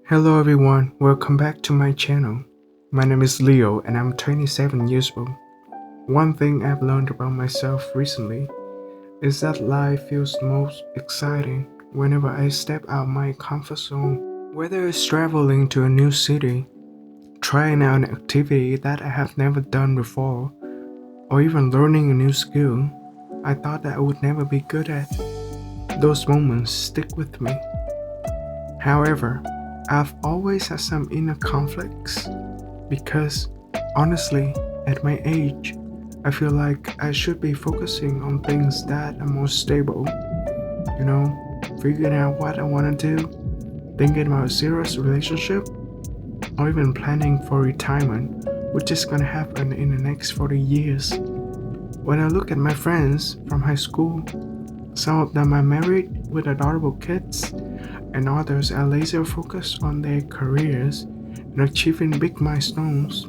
Hello everyone, welcome back to my channel. My name is Leo and I'm 27 years old. One thing I've learned about myself recently is that life feels most exciting whenever I step out my comfort zone. Whether it's traveling to a new city, trying out an activity that I have never done before, or even learning a new skill I thought that I would never be good at. Those moments stick with me. However, I've always had some inner conflicts because, honestly, at my age, I feel like I should be focusing on things that are more stable. You know, figuring out what I want to do, thinking about a serious relationship, or even planning for retirement, which is gonna happen in the next 40 years. When I look at my friends from high school, some of them are married with adorable kids, and others are laser focused on their careers and achieving big milestones.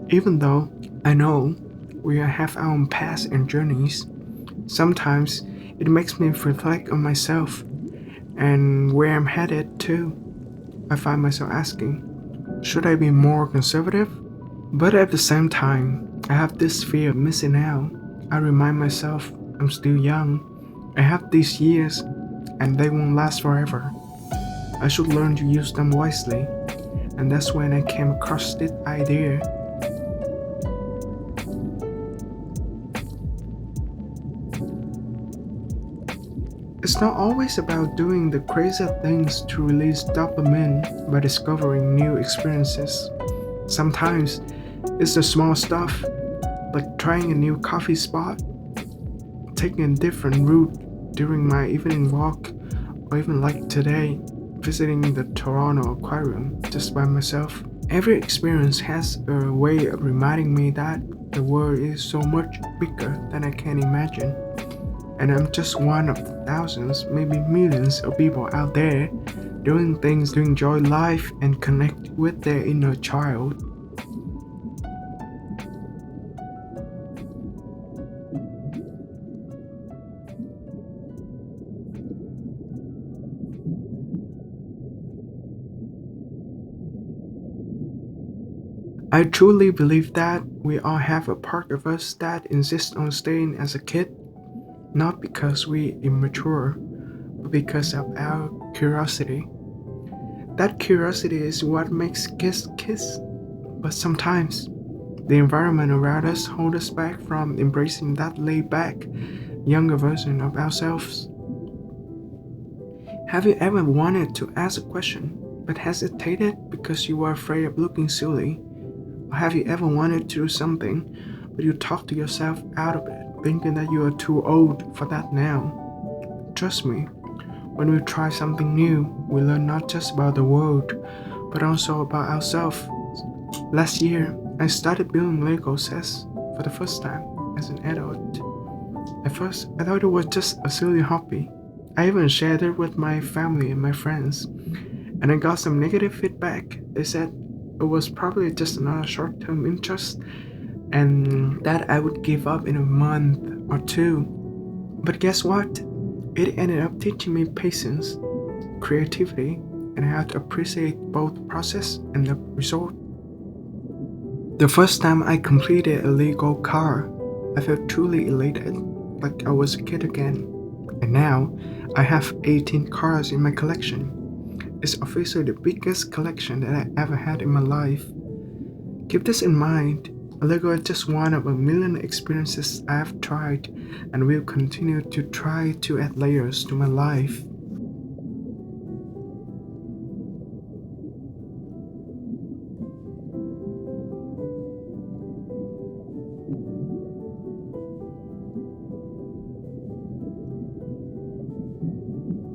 Even though I know we all have our own paths and journeys, sometimes it makes me reflect on myself and where I'm headed to. I find myself asking, should I be more conservative? But at the same time, I have this fear of missing out. I remind myself I'm still young. I have these years and they won't last forever. I should learn to use them wisely. And that's when I came across this idea. It's not always about doing the crazy things to release dopamine by discovering new experiences. Sometimes it's the small stuff, like trying a new coffee spot, taking a different route during my evening walk, or even like today, visiting the Toronto aquarium just by myself. Every experience has a way of reminding me that the world is so much bigger than I can imagine. And I'm just one of the thousands, maybe millions of people out there doing things to enjoy life and connect with their inner child. I truly believe that we all have a part of us that insists on staying as a kid, not because we immature, but because of our curiosity. That curiosity is what makes kids kids, but sometimes the environment around us holds us back from embracing that laid back, younger version of ourselves. Have you ever wanted to ask a question but hesitated because you were afraid of looking silly? Or have you ever wanted to do something but you talked to yourself out of it, thinking that you are too old for that now? Trust me, when we try something new, we learn not just about the world, but also about ourselves. Last year, I started building Lego sets for the first time as an adult. At first, I thought it was just a silly hobby. I even shared it with my family and my friends, and I got some negative feedback. They said it was probably just another short term interest and that I would give up in a month or two. But guess what? It ended up teaching me patience, creativity, and how to appreciate both the process and the result. The first time I completed a Lego car, I felt truly elated, like I was a kid again. And now, I have 18 cars in my collection. It's officially the biggest collection that I ever had in my life. Keep this in mind, Lego is just one of a million experiences I've tried and will continue to try to add layers to my life.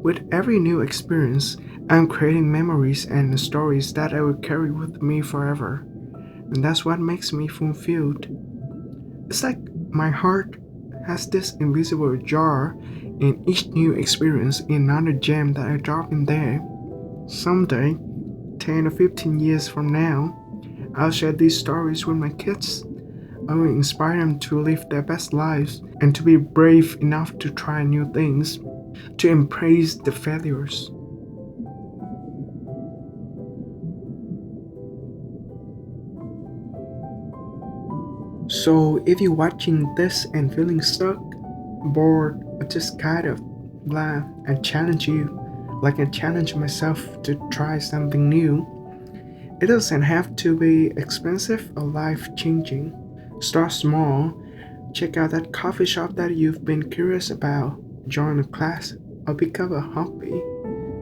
With every new experience, I'm creating memories and stories that I will carry with me forever. And that's what makes me fulfilled. It's like my heart has this invisible jar, and each new experience is another gem that I drop in there. Someday, 10 or 15 years from now, I'll share these stories with my kids. I will inspire them to live their best lives and to be brave enough to try new things, to embrace the failures. So if you're watching this and feeling stuck, bored, or just kind of blah, I challenge you, like I challenge myself to try something new. It doesn't have to be expensive or life changing. Start small, check out that coffee shop that you've been curious about, join a class, or pick up a hobby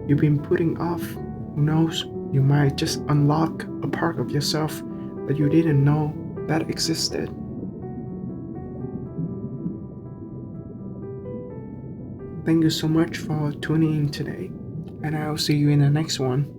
you've been putting off. Who knows, you might just unlock a part of yourself that you didn't know that existed. Thank you so much for tuning in today, and I'll see you in the next one.